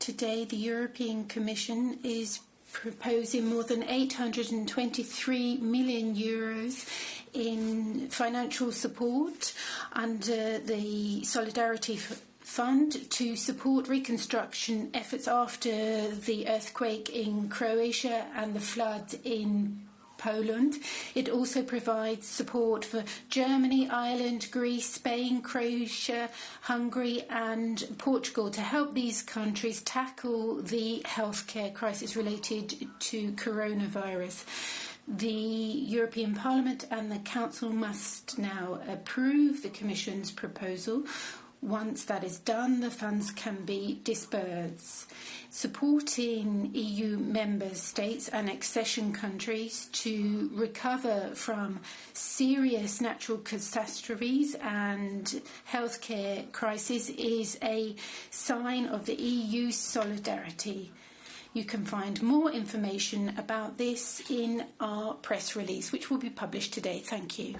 Today, the European Commission is proposing more than 823 million euros in financial support under the Solidarity Fund to support reconstruction efforts after the earthquake in Croatia and the flood in Poland. It also provides support for Germany, Ireland, Greece, Spain, Croatia, Hungary and Portugal to help these countries tackle the healthcare crisis related to coronavirus. The European Parliament and the Council must now approve the Commission's proposal. Once that is done, the funds can be disbursed, supporting EU member states and accession countries to recover from serious natural catastrophes and healthcare crisis is a sign of the EU's solidarity. You can find more information about this in our press release, which will be published today. Thank you.